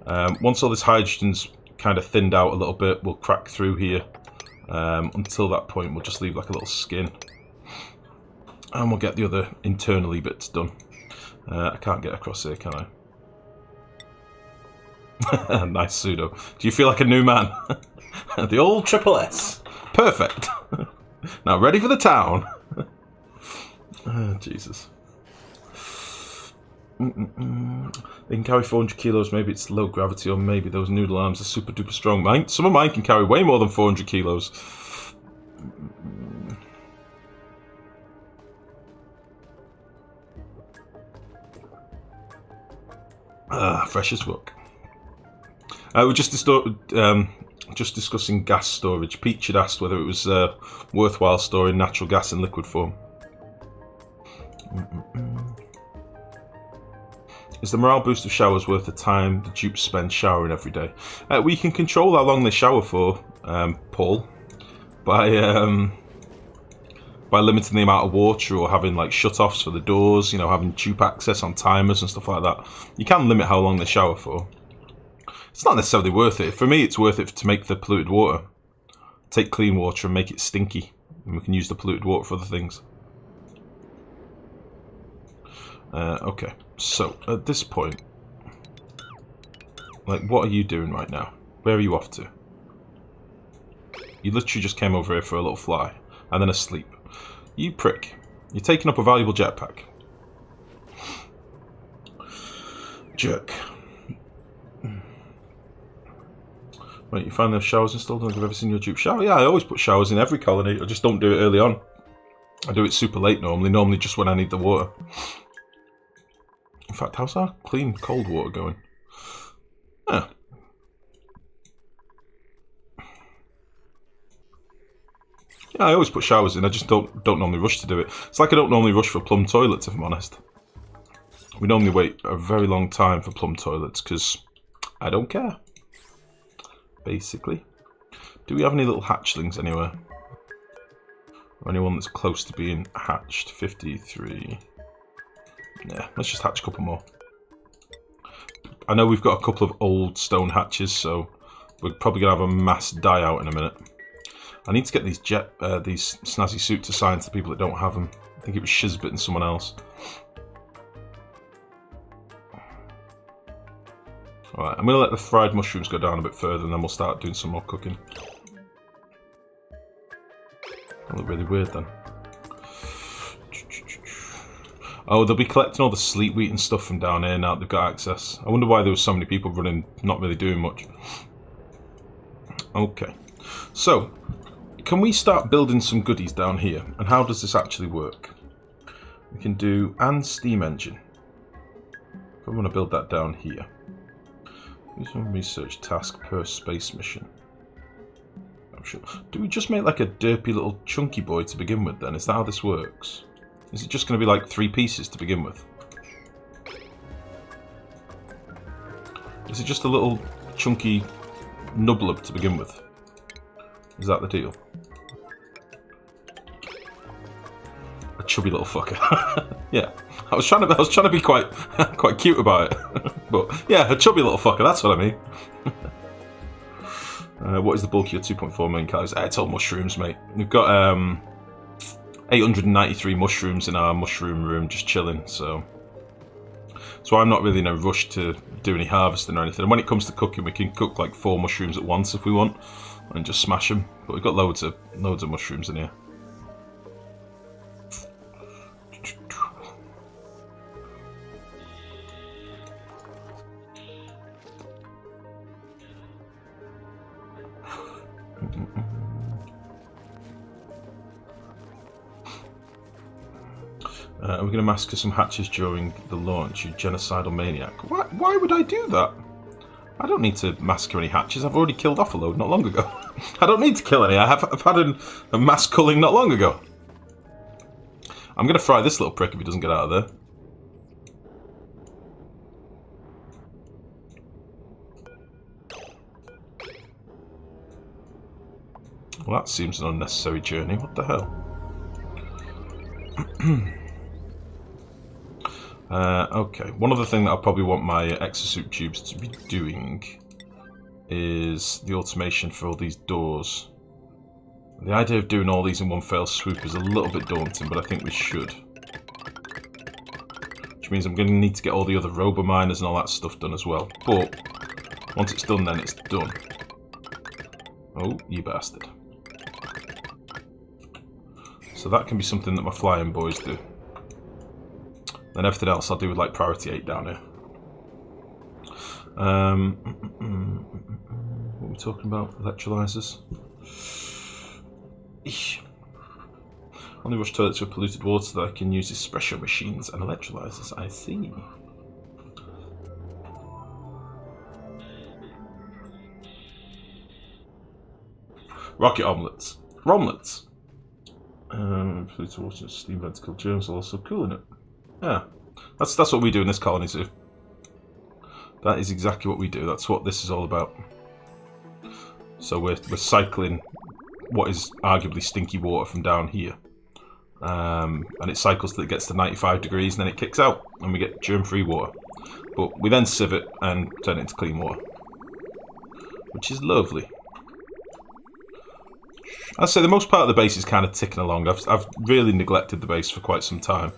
Once all this hydrogen's kind of thinned out a little bit, we'll crack through here. Until that point, we'll just leave like a little skin. And we'll get the other internally bits done. I can't get across here, can I? Nice pseudo. Do you feel like a new man? The old Triple S. Perfect. Now ready for the town. Oh, Jesus. They can carry 400 kilos. Maybe it's low gravity, or maybe those noodle arms are super duper strong. Some of mine can carry way more than 400 kilos. Fresh as fuck. We're just discussing gas storage. Peach had asked whether it was worthwhile storing natural gas in liquid form. Is the morale boost of showers worth the time the dupes spend showering every day? We can control how long they shower for, Paul, by limiting the amount of water or having like shut-offs for the doors, you know, having dupe access on timers and stuff like that. You can limit how long they shower for. It's not necessarily worth it. For me, it's worth it to make the polluted water. Take clean water and make it stinky. And we can use the polluted water for other things. Okay, so at this point, like, what are you doing right now? Where are you off to? You literally just came over here for a little fly, and then asleep. You prick. You're taking up a valuable jetpack. Jerk. Right, you find those showers installed? I don't think I've ever seen your dupe shower. Yeah, I always put showers in every colony. I just don't do it early on. I do it super late normally just when I need the water. In fact, how's our clean cold water going? Yeah. Yeah, I always put showers in. I just don't normally rush to do it. It's like I don't normally rush for plumb toilets, if I'm honest. We normally wait a very long time for plumb toilets because I don't care. Basically. Do we have any little hatchlings anywhere? Or anyone that's close to being hatched? 53. Yeah, let's just hatch a couple more. I know we've got a couple of old stone hatches, so we're probably going to have a mass die out in a minute. I need to get these these snazzy suits assigned to the people that don't have them. I think it was Shizbit and someone else. Alright, I'm going to let the fried mushrooms go down a bit further and then we'll start doing some more cooking. That look really weird then. Oh, they'll be collecting all the sleet wheat and stuff from down here now that they've got access. I wonder why there was so many people running, not really doing much. Okay, so can we start building some goodies down here? And how does this actually work? We can do and steam engine. I want to build that down here. Use one research task per space mission. I'm sure. Do we just make like a derpy little chunky boy to begin with then? Is that how this works? Is it just going to be like 3 pieces to begin with? Is it just a little chunky nublub to begin with? Is that the deal? A chubby little fucker. Yeah, I was trying to be quite cute about it. But yeah, a chubby little fucker. That's what I mean. What is the bulk of your 2.4 million calories? It's all mushrooms, mate. We've got 893 mushrooms in our mushroom room, just chilling. So I'm not really in a rush to do any harvesting or anything. And when it comes to cooking, we can cook like 4 mushrooms at once if we want, and just smash them. But we've got loads of mushrooms in here. We're going to massacre some hatches during the launch, you genocidal maniac. Why would I do that? I don't need to massacre any hatches. I've already killed off a load not long ago. I don't need to kill any. I've had a mass culling not long ago. I'm going to fry this little prick if he doesn't get out of there. Well, that seems an unnecessary journey. What the hell? Okay, one other thing that I'll probably want my exosuit tubes to be doing is the automation for all these doors. The idea of doing all these in one fell swoop is a little bit daunting, but I think we should. Which means I'm going to need to get all the other robo miners and all that stuff done as well. But once it's done, then it's done. Oh, you bastard. So that can be something that my flying boys do. Then everything else I'll do with like priority 8 down here. What are we talking about? Electrolyzers. Eesh. Only rush toilets with polluted water so that I can use espresso machines and electrolyzers. I see. Rocket omelets. Romlets. Polluted water, steam vents kill germs, are also cooling it. Yeah, that's what we do in this colony zoo. That is exactly what we do. That's what this is all about. So we're cycling what is arguably stinky water from down here. And it cycles till it gets to 95 degrees and then it kicks out and we get germ-free water. But we then sieve it and turn it into clean water, which is lovely. I'd say the most part of the base is kind of ticking along. I've really neglected the base for quite some time,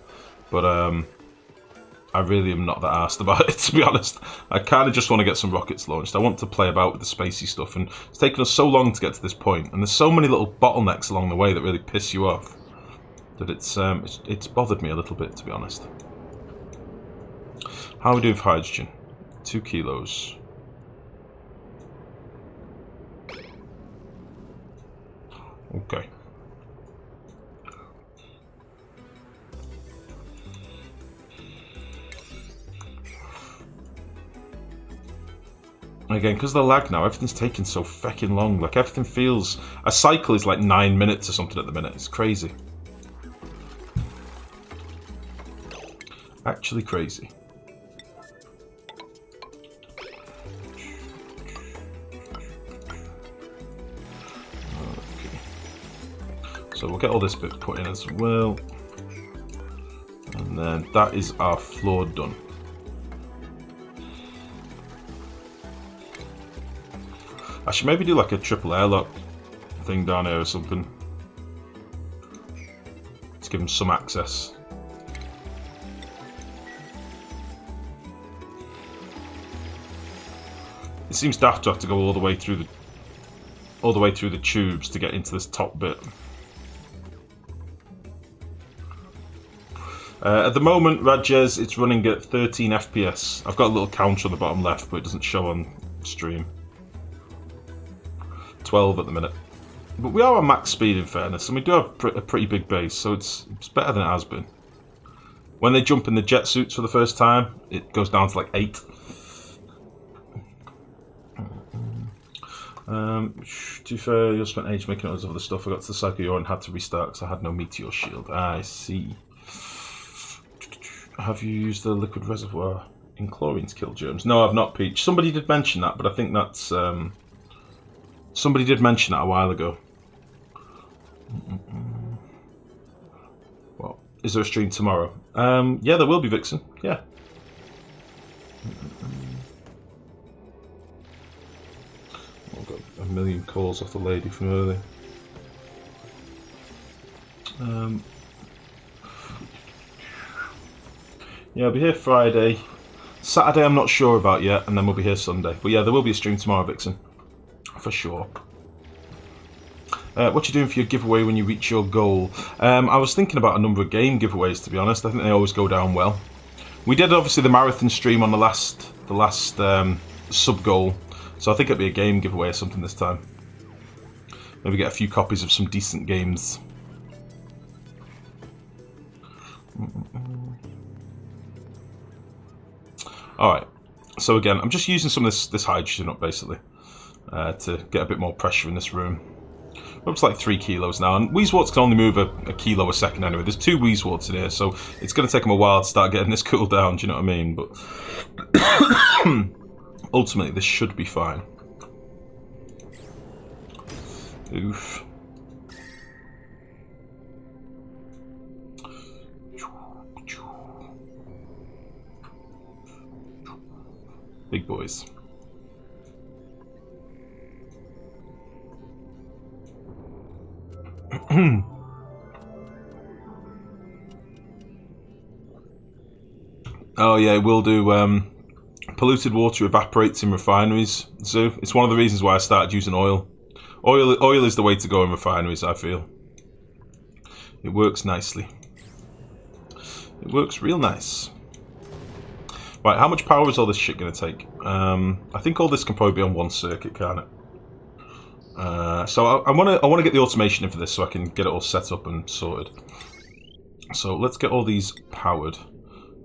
but I really am not that arsed about it, to be honest. I kind of just want to get some rockets launched. I want to play about with the spacey stuff, and it's taken us so long to get to this point, and there's so many little bottlenecks along the way that really piss you off. That it's bothered me a little bit, to be honest. How are we doing for hydrogen? 2 kilos. Okay. Again, because of the lag now, everything's taking so feckin' long. Like, everything feels... A cycle is like 9 minutes or something at the minute. It's crazy. Actually crazy. Okay. So we'll get all this bit put in as well. And then that is our floor done. I should maybe do like a triple airlock thing down here or something. Let's give them some access. It seems daft to have to go all the way through the tubes to get into this top bit. At the moment, Rajes, it's running at 13 FPS. I've got a little counter on the bottom left, but it doesn't show on stream. 12 at the minute. But we are on max speed, in fairness, and we do have a pretty big base, so it's better than it has been. When they jump in the jet suits for the first time, it goes down to like 8. To be fair, you spent age making all this other stuff. I got to the cycle and had to restart because I had no meteor shield. I see. Have you used the liquid reservoir in chlorine to kill germs? No, I've not, Peach. Somebody did mention that, but I think that's... somebody did mention that a while ago. Well, is there a stream tomorrow? Yeah, there will be, Vixen. Yeah. I've got a million calls off the lady from earlier. Yeah, I'll be here Friday. Saturday I'm not sure about yet, and then we'll be here Sunday. But yeah, there will be a stream tomorrow, Vixen. For sure. What you doing for your giveaway when you reach your goal? I was thinking about a number of game giveaways, to be honest. I think they always go down well. We did obviously the marathon stream on the last sub goal, so I think it'll be a game giveaway or something this time. Maybe get a few copies of some decent games. Alright, so again, I'm just using some of this hydrogen up basically to get a bit more pressure in this room. We're up to like 3 kilos now, and Weezewarts can only move a kilo a second anyway. There's 2 Weezewarts in here, so it's going to take them a while to start getting this cooled down, do you know what I mean? But ultimately, this should be fine. Oof. Big boys. Oh yeah, it will do. Polluted water evaporates in refineries, so it's one of the reasons why I started using oil. Oil is the way to go in refineries, I feel. It works nicely. It works real nice. Right, how much power is all this shit going to take? I think all this can probably be on one circuit, can't it? So I want to get the automation in for this so I can get it all set up and sorted. So let's get all these powered.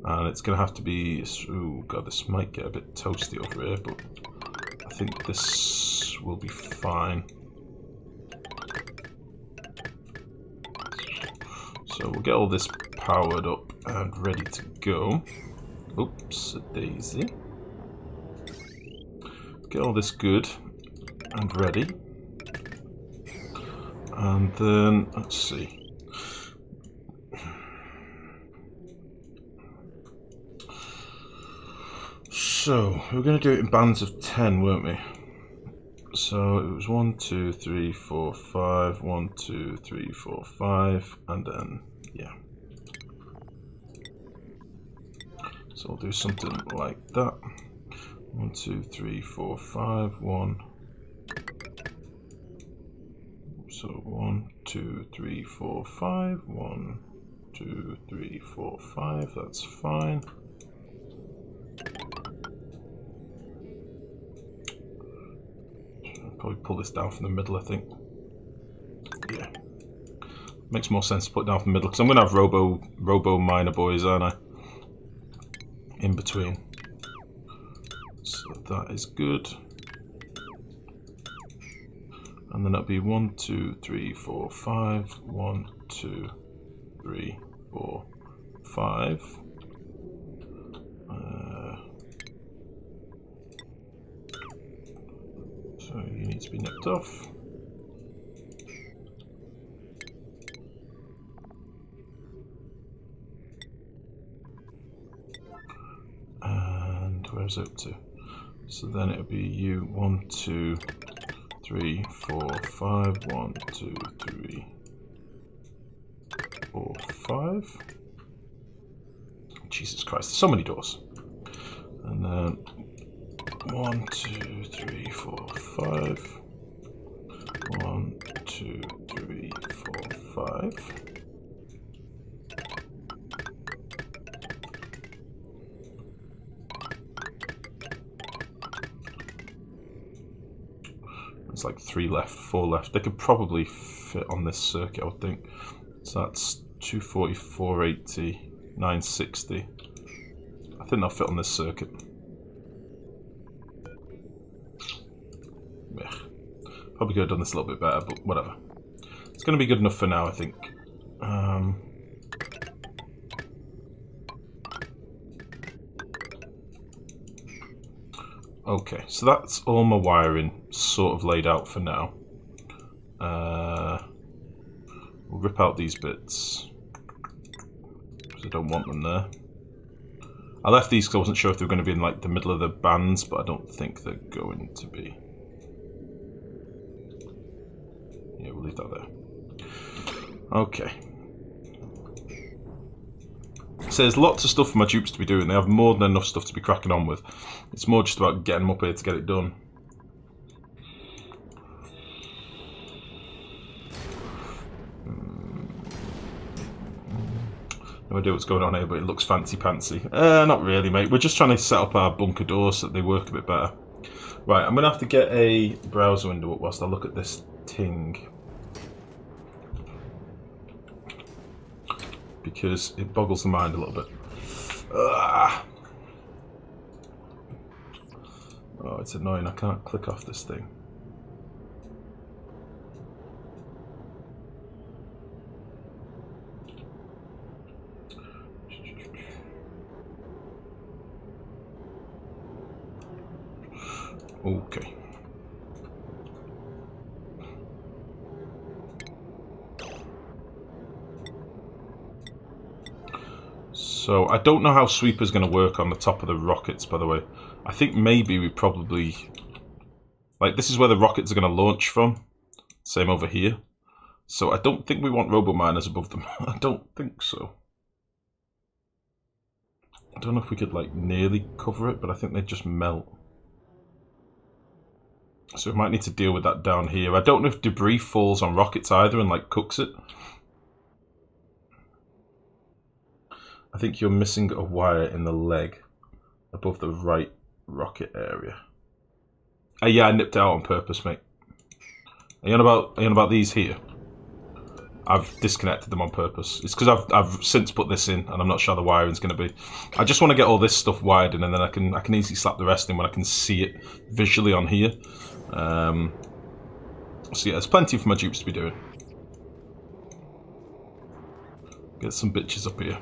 And it's going to have to be... Oh god, this might get a bit toasty over here, but I think this will be fine. So we'll get all this powered up and ready to go. Oops, a daisy. Get all this good and ready. And then, let's see. So, we were going to do it in bands of 10, weren't we? So, it was 1, 2, 3, 4, 5, 1, 2, 3, 4, 5, and then, yeah. So, I'll do something like that. 1, 2, 3, 4, 5, 1. So, 1, 2, 3, 4, 5, 1, 2, 3, 4, 5, that's fine. Probably pull this down from the middle, I think. Yeah. Makes more sense to put it down from the middle, because I'm going to have robo miner boys, aren't I? In between. So that is good. And then that'll be 1, 2, 3, 4, 5. 1, 2, 3, 4, 5. So you need to be nipped off. And where's it up to? So then it'll be you 1, 2, 3, 4, 5. 1, 2, 3, 4, 5. Jesus Christ, there's so many doors. And then 1, 2, 3, 4, 5. 1, 2, 3, 4, 5. There's like 3 left, 4 left. They could probably fit on this circuit, I would think. So that's 240, 480, 960. I think they'll fit on this circuit. Yeah. Probably could have done this a little bit better, but whatever. It's going to be good enough for now, I think. Okay, so that's all my wiring sort of laid out for now. We'll rip out these bits because I don't want them there. I left these because I wasn't sure if they were going to be in like the middle of the bands, but I don't think they're going to be. Yeah, we'll leave that there. Okay. So there's lots of stuff for my dupes to be doing. They have more than enough stuff to be cracking on with. It's more just about getting them up here to get it done. No idea what's going on here, but it looks fancy-pantsy. Not really, mate. We're just trying to set up our bunker doors so that they work a bit better. Right, I'm going to have to get a browser window up whilst I look at this ting. Because it boggles the mind a little bit. Oh, it's annoying. I can't click off this thing. Okay. So I don't know how sweeper's going to work on the top of the rockets, by the way. I think maybe we probably... Like, this is where the rockets are going to launch from. Same over here. So I don't think we want robo-miners above them. I don't think so. I don't know if we could, like, nearly cover it, but I think they'd just melt. So we might need to deal with that down here. I don't know if debris falls on rockets either and, like, cooks it. I think you're missing a wire in the leg above the right rocket area. Yeah, I nipped it out on purpose, mate. Are you on about these here? I've disconnected them on purpose. It's because I've since put this in, and I'm not sure how the wiring's going to be. I just want to get all this stuff wired in, and then I can easily slap the rest in when I can see it visually on here. So yeah, there's plenty for my dupes to be doing. Get some bitches up here.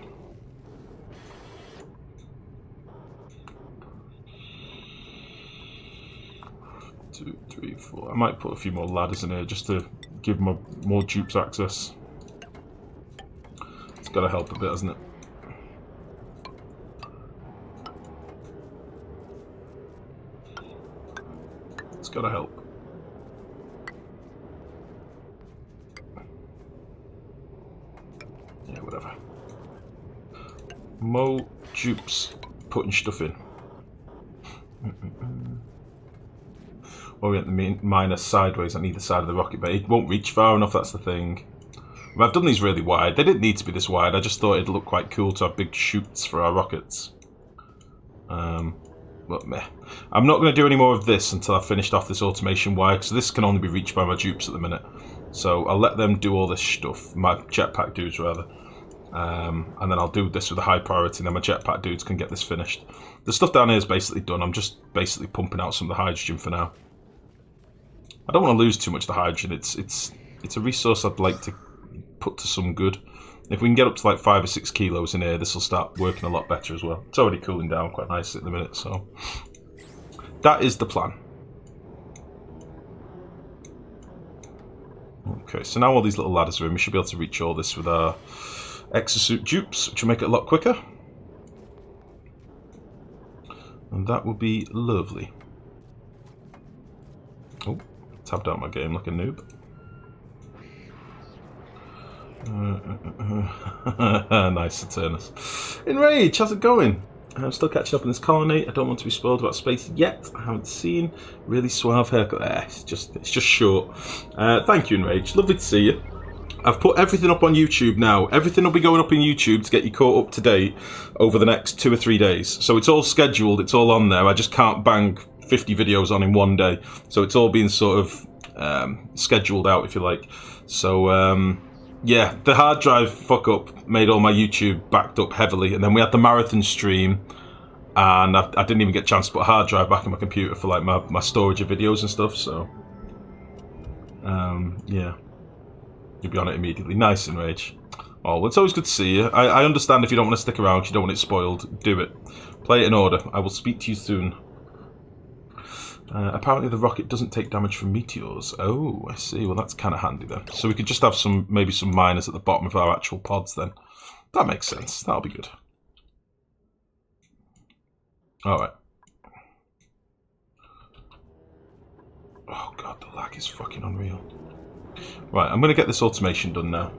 2, 3, 4. I might put a few more ladders in here just to give more dupes access. It's got to help a bit, hasn't it? It's got to help. Yeah, whatever. More dupes putting stuff in. Or we get the miner sideways on either side of the rocket bay. It won't reach far enough, that's the thing. But I've done these really wide. They didn't need to be this wide. I just thought it'd look quite cool to have big chutes for our rockets. But meh. I'm not going to do any more of this until I've finished off this automation wire, because this can only be reached by my dupes at the minute. So I'll let them do all this stuff. My jetpack dudes, rather. And then I'll do this with a high priority, and then my jetpack dudes can get this finished. The stuff down here is basically done. I'm just basically pumping out some of the hydrogen for now. I don't want to lose too much of the hydrogen. It's a resource I'd like to put to some good. If we can get up to like 5 or 6 kilos in here, this will start working a lot better as well. It's already cooling down quite nicely at the minute, so that is the plan. Okay, so now all these little ladders are in. We should be able to reach all this with our exosuit dupes, which will make it a lot quicker. And that will be lovely. Oh, tabbed out my game like a noob. Nice, Saturnus. Enrage, how's it going? I'm still catching up on this colony. I don't want to be spoiled about space yet. I haven't seen. Really suave haircut. It's just short. Thank you, Enrage. Lovely to see you. I've put everything up on YouTube now. Everything will be going up in YouTube to get you caught up to date over the next 2 or 3 days. So it's all scheduled. It's all on there. I just can't bang 50 videos on in one day. So it's all being sort of scheduled out, if you like. So yeah, the hard drive fuck up made all my YouTube backed up heavily, and then we had the marathon stream, and I didn't even get a chance to put a hard drive back in my computer for like my storage of videos and stuff. So yeah, you'll be on it immediately. Nice, Enrage. Oh, well, it's always good to see you. I understand if you don't want to stick around, you don't want it spoiled. Do it. Play it in order. I will speak to you soon. Apparently the rocket doesn't take damage from meteors. Oh, I see. Well, that's kind of handy then. So we could just have maybe some miners at the bottom of our actual pods then. That makes sense. That'll be good. Alright. Oh god, the lag is fucking unreal. Right, I'm going to get this automation done now.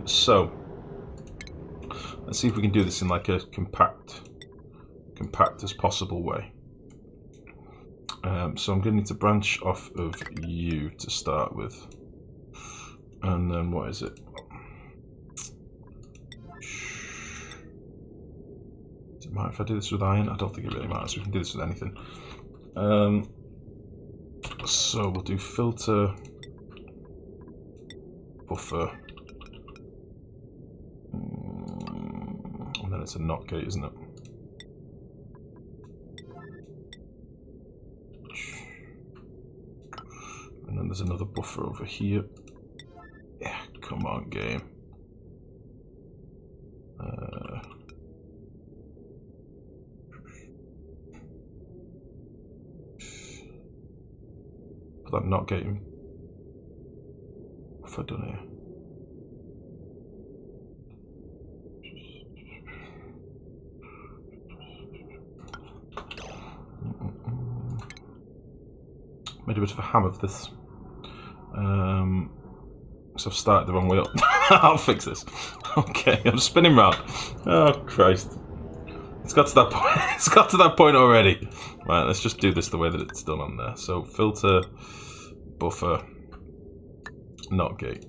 So, let's see if we can do this in like a compact as possible way. So I'm going to need to branch off of you to start with. And then what is it? Does it matter if I do this with iron? I don't think it really matters. We can do this with anything. So we'll do filter, buffer, and then it's a NOT gate, isn't it? And then there's another buffer over here. Yeah, come on, game. Put that NOT gate in. What have I done here? Made a bit of a ham of this. So I've started the wrong way up. I'll fix this. Okay, I'm spinning round. Oh Christ! It's got to that point. It's got to that point already. Right, let's just do this the way that it's done on there. So filter, buffer, not gate.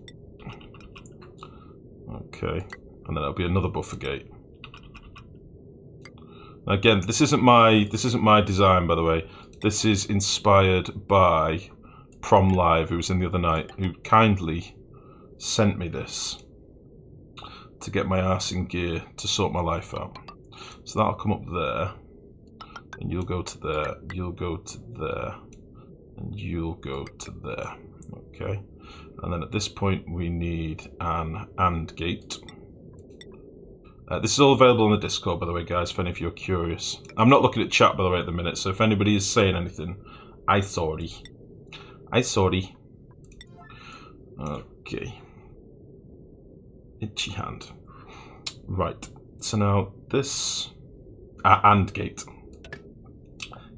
Okay, and then it'll be another buffer gate. Again, this isn't my design, by the way. This is inspired by Prom Live, who was in the other night, who kindly sent me this to get my arse in gear to sort my life out. So that'll come up there, and you'll go to there, you'll go to there, and you'll go to there. Okay, and then at this point we need an AND gate. This is all available on the Discord, by the way, guys, if any of you are curious. I'm not looking at chat, by the way, at the minute, so if anybody is saying anything, I'm sorry. I'm sorry. Okay. Itchy hand. Right, so now this... AND gate.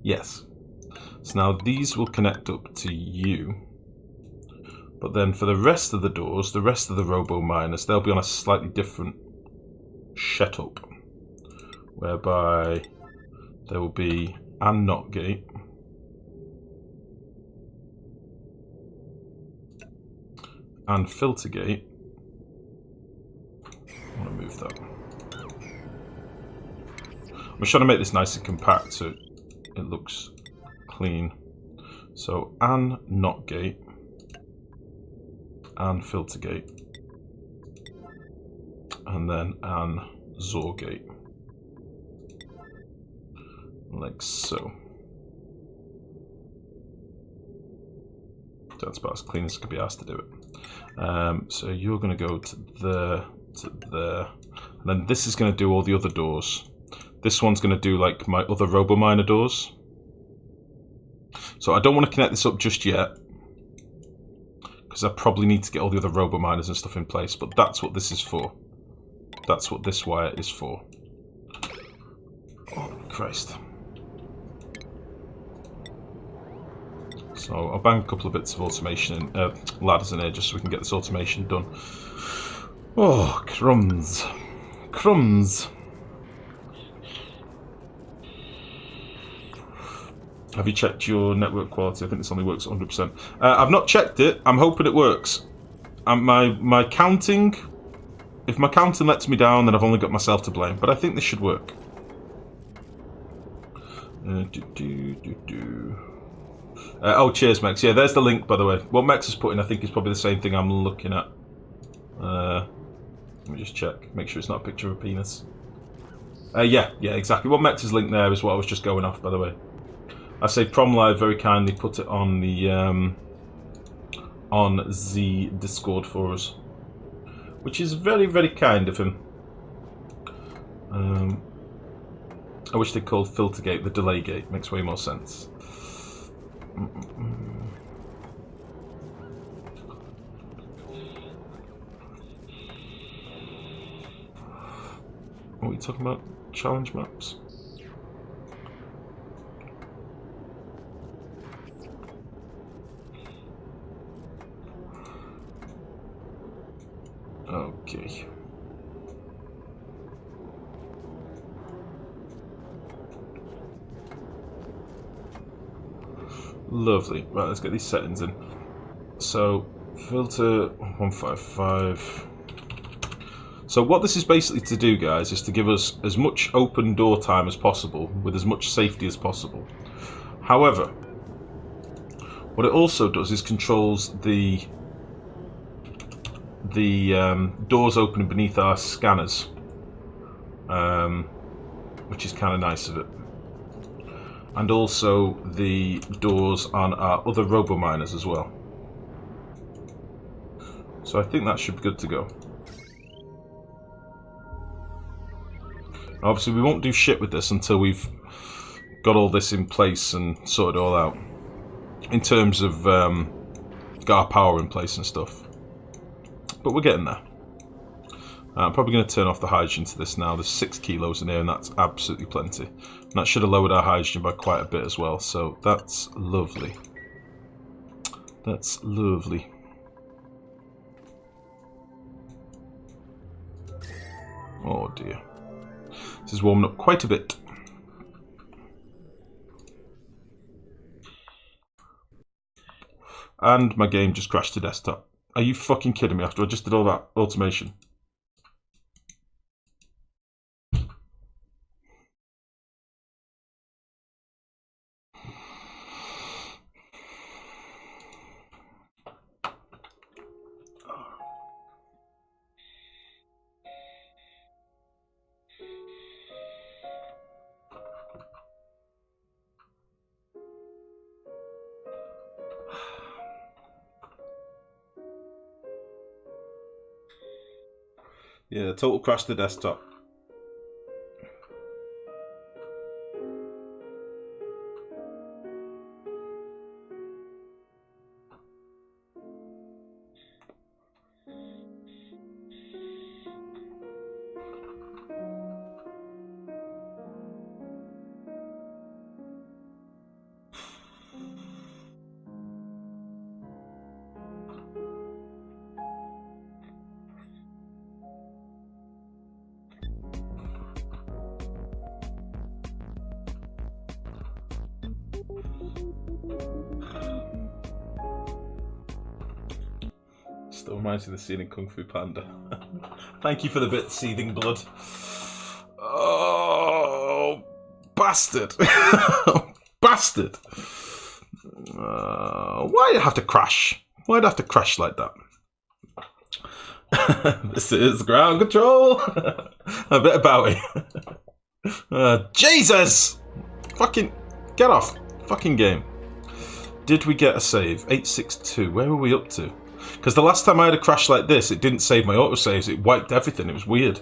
Yes. So now these will connect up to you. But then for the rest of the doors, the rest of the robo miners, they'll be on a slightly different setup, whereby there will be AND NOT gate, and filter gate. I want to move that. I'm just trying to make this nice and compact so it looks clean. So AND NOT gate and filter gate, and then AND XOR gate, like so. That's about as clean as I could be asked to do it. So you're going to go to there, and then this is going to do all the other doors. This one's going to do like my other RoboMiner doors. So I don't want to connect this up just yet, because I probably need to get all the other RoboMiners and stuff in place, but that's what this is for. That's what this wire is for. Oh, Christ. So I'll bang a couple of bits of automation and ladders in here just so we can get this automation done. Oh, crumbs. Crumbs. Have you checked your network quality? I think this only works 100%. I've not checked it. I'm hoping it works. My counting... If my counting lets me down, then I've only got myself to blame. But I think this should work. Oh, cheers, Mex. Yeah, there's the link, by the way. What Mex has put in, I think, is probably the same thing I'm looking at. Let me just check. Make sure it's not a picture of a penis. Yeah, exactly. What Mex has linked there is what I was just going off, by the way. I say Prom Live very kindly put it on the Discord for us, which is very, very kind of him. I wish they called filter gate the delay gate. Makes way more sense. What are you talking about? Challenge maps? Okay. Lovely. Right, let's get these settings in. So, filter 155. So what this is basically to do, guys, is to give us as much open door time as possible with as much safety as possible. However, what it also does is controls the doors opening beneath our scanners, which is kind of nice of it, and also the doors on our other RoboMiners as well. So I think that should be good to go. Obviously we won't do shit with this until we've got all this in place and sorted it all out, in terms of got our power in place and stuff. But we're getting there. I'm probably going to turn off the hydrogen to this now. There's 6 kilos in here, and that's absolutely plenty. And that should have lowered our hydrogen by quite a bit as well, so that's lovely. That's lovely. Oh dear. This is warming up quite a bit. And my game just crashed to desktop. Are you fucking kidding me after I just did all that automation? Yeah, total crash to desktop. Still reminds me of the scene in Kung Fu Panda. Thank you for the bit, seething blood. Oh, bastard! Bastard! Why'd it have to crash? Why'd it have to crash like that? This is ground control! A bit of Bowie. Jesus! Fucking get off. Fucking game. Did we get a save? 862. Where were we up to? Because the last time I had a crash like this, it didn't save my autosaves. It wiped everything. It was weird.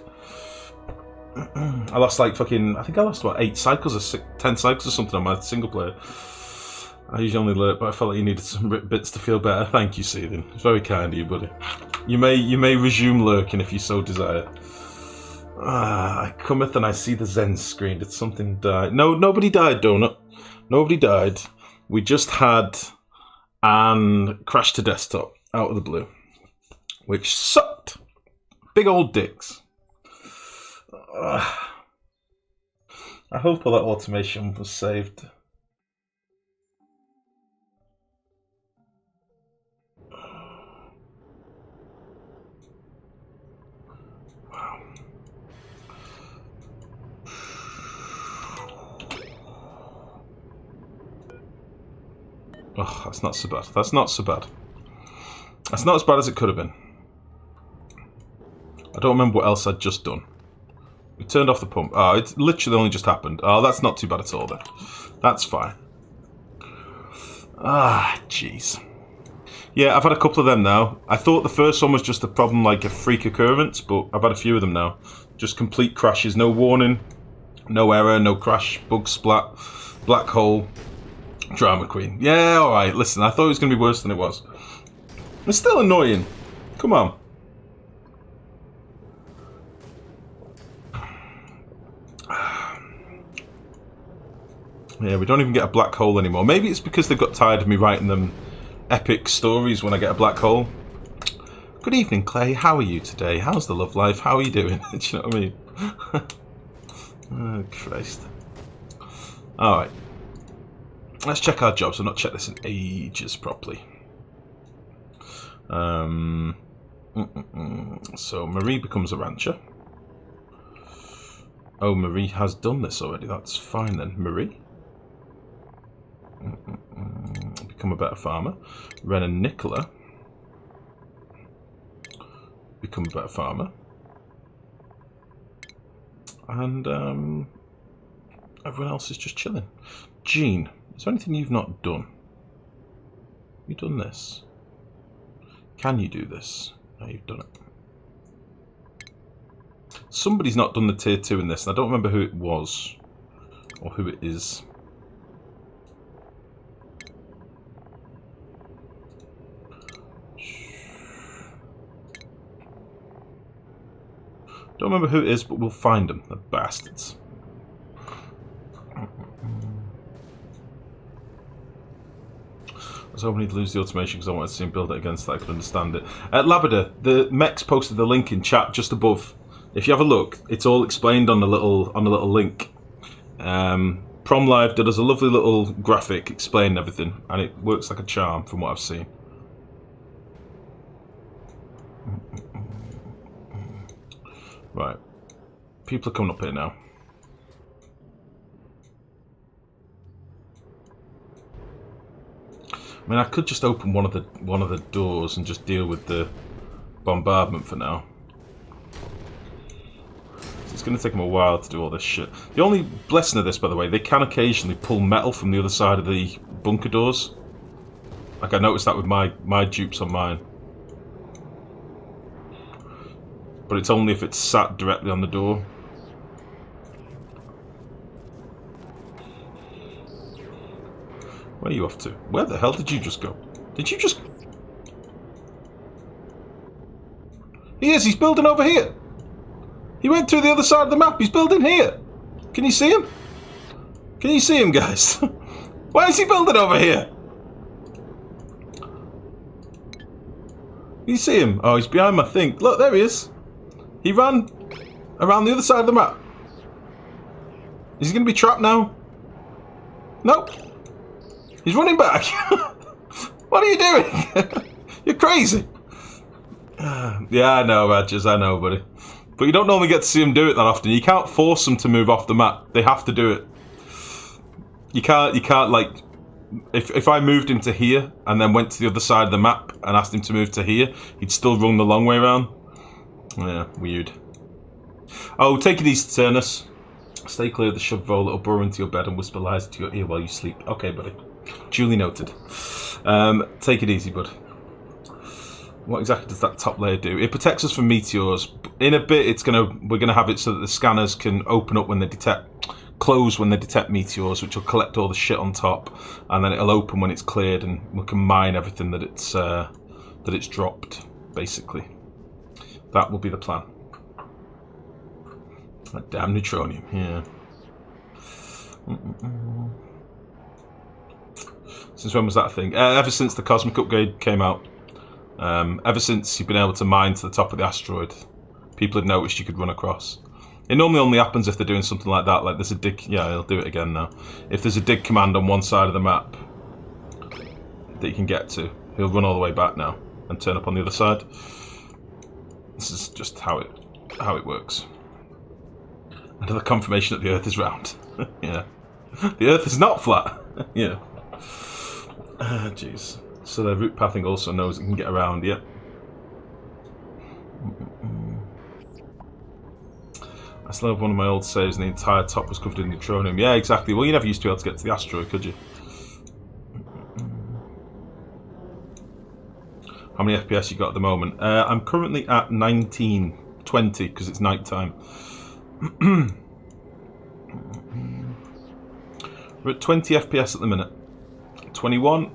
I lost like fucking... I think I lost, what, 8 cycles or 10 cycles or something on my single player. I usually only alert, but I felt like you needed some bits to feel better. Thank you, Seething. It's very kind of you, buddy. You may resume lurking if you so desire. I cometh and I see the Zen screen. Did something die? No, nobody died, Donut. Nobody died. We just had an crash to desktop out of the blue, which sucked. Big old dicks. I hope all that automation was saved. Wow. Oh, that's not so bad. That's not so bad. That's not as bad as it could have been. I don't remember what else I'd just done. We turned off the pump. Oh, it literally only just happened. Oh, that's not too bad at all then. That's fine. Ah, jeez. Yeah, I've had a couple of them now. I thought the first one was just a problem, like a freak occurrence, but I've had a few of them now. Just complete crashes, no warning, no error, no crash, bug splat, black hole, drama queen. Yeah, alright, listen, I thought it was going to be worse than it was. It's still annoying. Come on. Yeah, we don't even get a black hole anymore. Maybe it's because they've got tired of me writing them epic stories when I get a black hole. Good evening, Clay. How are you today? How's the love life? How are you doing? Do you know what I mean? Oh, Christ. Alright. Let's check our jobs. I've not checked this in ages properly. So, Marie becomes a rancher. Oh, Marie has done this already. That's fine then. Marie. Become a better farmer. Ren and Nicola become a better farmer. And everyone else is just chilling. Jean, is there anything you've not done? Have you done this? Can you do this? No, you've done it. Somebody's not done the tier 2 in this, and I don't remember who it was or who it is. Don't remember who it is, but we'll find them, the bastards. was hoping he'd lose the automation because I wanted to see him build it again so that I could understand it. Labrador, the Mex posted the link in chat just above. If you have a look, it's all explained on the little link. Prom Live did us a lovely little graphic explaining everything, and it works like a charm from what I've seen. Right, people are coming up here now. I mean, I could just open one of the doors and just deal with the bombardment for now. It's going to take them a while to do all this shit. The only blessing of this, by the way, they can occasionally pull metal from the other side of the bunker doors. Like I noticed that with my dupes on mine. But it's only if it's sat directly on the door. Where are you off to? Where the hell did you just go? Did you just... He is, he's building over here. He went to the other side of the map. He's building here. Can you see him? Can you see him, guys? Why is he building over here? Can you see him? Oh, he's behind my thing. Look, there he is. He ran around the other side of the map. Is he going to be trapped now? Nope. He's running back. What are you doing? You're crazy. Yeah, I know, Badgers. I know, buddy. But you don't normally get to see them do it that often. You can't force them to move off the map. They have to do it. You can't like... If I moved him to here and then went to the other side of the map and asked him to move to here, he'd still run the long way around. Yeah, weird. Oh, take it easy, Turnus. Stay clear of the shove roll. It'll burrow into your bed and whisper lies into your ear while you sleep. Okay, buddy. Duly noted. Take it easy, bud. What exactly does that top layer do? It protects us from meteors. In a bit, we're gonna have it so that the scanners can open up when they close when they detect meteors, which will collect all the shit on top, and then it'll open when it's cleared, and we can mine everything that it's dropped. Basically, that will be the plan. That damn neutronium, yeah. Since when was that a thing? Ever since the Cosmic Upgrade came out. Ever since you've been able to mine to the top of the asteroid, people had noticed you could run across. It normally only happens if they're doing something like that, like there's a dig... Yeah, he'll do it again now. If there's a dig command on one side of the map that you can get to, he'll run all the way back now and turn up on the other side. This is just how it works. Another confirmation that the Earth is round. Yeah. The Earth is not flat. Yeah. Jeez. So the route pathing also knows it can get around, yeah. I still have one of my old saves and the entire top was covered in neutronium. Yeah, exactly. Well, you never used to be able to get to the asteroid, could you? How many FPS you got at the moment? I'm currently at 19, 20, because it's night time. We're at 20 FPS at the minute. 21.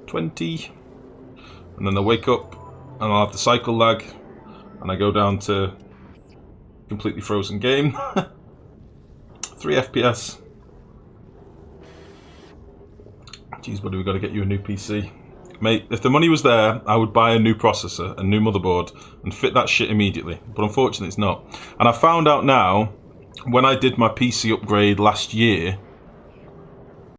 20, and then I wake up and I'll have the cycle lag and I go down to completely frozen game. 3 FPS. Jeez, buddy, we've got to get you a new PC. Mate, if the money was there, I would buy a new processor, a new motherboard, and fit that shit immediately. But unfortunately, it's not. And I found out now, when I did my PC upgrade last year,